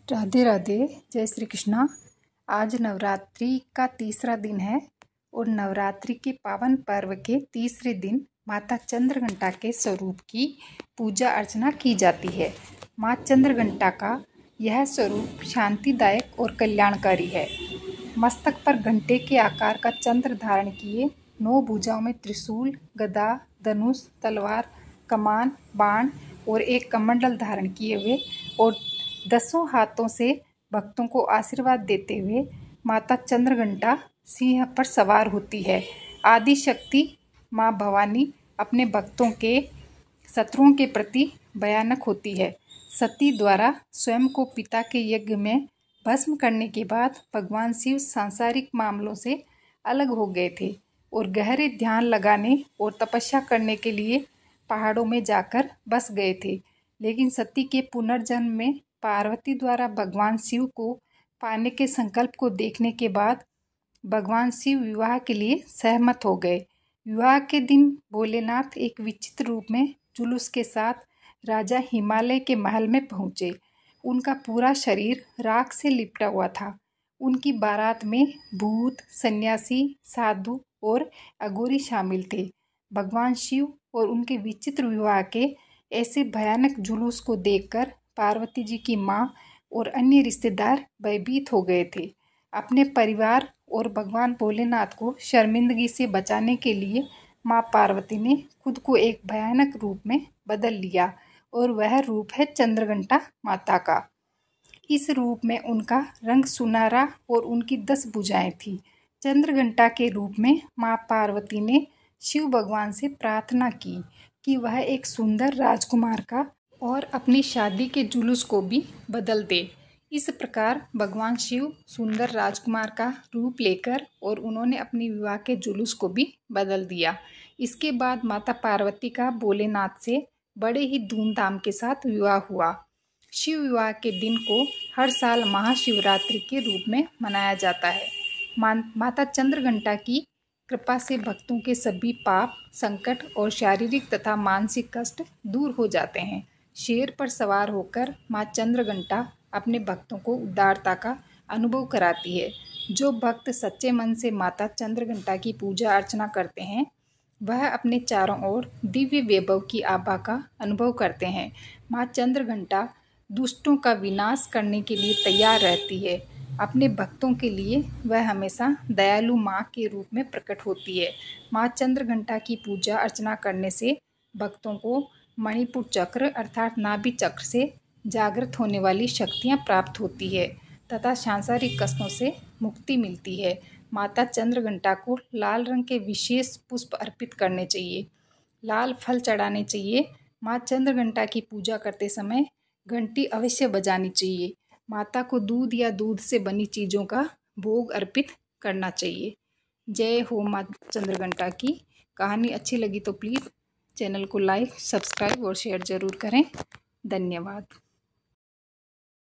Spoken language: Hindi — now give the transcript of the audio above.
राधे राधे। जय श्री कृष्णा। आज नवरात्रि का तीसरा दिन है और नवरात्रि के पावन पर्व के तीसरे दिन माता चंद्रघंटा के स्वरूप की पूजा अर्चना की जाती है। माँ चंद्रघंटा का यह स्वरूप शांतिदायक और कल्याणकारी है। मस्तक पर घंटे के आकार का चंद्र धारण किए, 9 भुजाओं में त्रिशूल, गदा, धनुष, तलवार, कमान, बाण और एक कमंडल धारण किए हुए और 10 हाथों से भक्तों को आशीर्वाद देते हुए माता चंद्रघंटा सिंह पर सवार होती है। आदि शक्ति माँ भवानी अपने भक्तों के शत्रुओं के प्रति भयानक होती है। सती द्वारा स्वयं को पिता के यज्ञ में भस्म करने के बाद भगवान शिव सांसारिक मामलों से अलग हो गए थे और गहरे ध्यान लगाने और तपस्या करने के लिए पहाड़ों में जाकर बस गए थे। लेकिन सती के पुनर्जन्म में पार्वती द्वारा भगवान शिव को पाने के संकल्प को देखने के बाद भगवान शिव विवाह के लिए सहमत हो गए। विवाह के दिन भोलेनाथ एक विचित्र रूप में जुलूस के साथ राजा हिमालय के महल में पहुँचे। उनका पूरा शरीर राख से लिपटा हुआ था। उनकी बारात में भूत, सन्यासी, साधु और अघोरी शामिल थे। भगवान शिव और उनके विचित्र विवाह के ऐसे भयानक जुलूस को देखकर पार्वती जी की माँ और अन्य रिश्तेदार भयभीत हो गए थे। अपने परिवार और भगवान भोलेनाथ को शर्मिंदगी से बचाने के लिए माँ पार्वती ने खुद को एक भयानक रूप में बदल लिया और वह रूप है चंद्रघंटा माता का। इस रूप में उनका रंग सुनहरा और उनकी 10 भुजाएं थी। चंद्रघंटा के रूप में माँ पार्वती ने शिव भगवान से प्रार्थना की कि वह एक सुंदर राजकुमार का और अपनी शादी के जुलूस को भी बदल दे। इस प्रकार भगवान शिव सुंदर राजकुमार का रूप लेकर और उन्होंने अपनी विवाह के जुलूस को भी बदल दिया। इसके बाद माता पार्वती का भोलेनाथ से बड़े ही धूमधाम के साथ विवाह हुआ। शिव विवाह के दिन को हर साल महाशिवरात्रि के रूप में मनाया जाता है। माता चंद्रघंटा की कृपा से भक्तों के सभी पाप, संकट और शारीरिक तथा मानसिक कष्ट दूर हो जाते हैं। शेर पर सवार होकर माँ चंद्रघंटा अपने भक्तों को उदारता का अनुभव कराती है। जो भक्त सच्चे मन से माता चंद्रघंटा की पूजा अर्चना करते हैं वह अपने चारों ओर दिव्य वैभव की आभा का अनुभव करते हैं। माँ चंद्रघंटा दुष्टों का विनाश करने के लिए तैयार रहती है। अपने भक्तों के लिए वह हमेशा दयालु माँ के रूप में प्रकट होती है। माँ चंद्रघंटा की पूजा अर्चना करने से भक्तों को मणिपुर चक्र अर्थात नाभि चक्र से जागृत होने वाली शक्तियाँ प्राप्त होती है तथा सांसारिक कष्टों से मुक्ति मिलती है। माता चंद्रघंटा को लाल रंग के विशेष पुष्प अर्पित करने चाहिए, लाल फल चढ़ाने चाहिए। माँ चंद्रघंटा की पूजा करते समय घंटी अवश्य बजानी चाहिए। माता को दूध या दूध से बनी चीज़ों का भोग अर्पित करना चाहिए। जय हो माँ चंद्रघंटा की। कहानी अच्छी लगी तो प्लीज़ चैनल को लाइक, सब्सक्राइब और शेयर ज़रूर करें। धन्यवाद।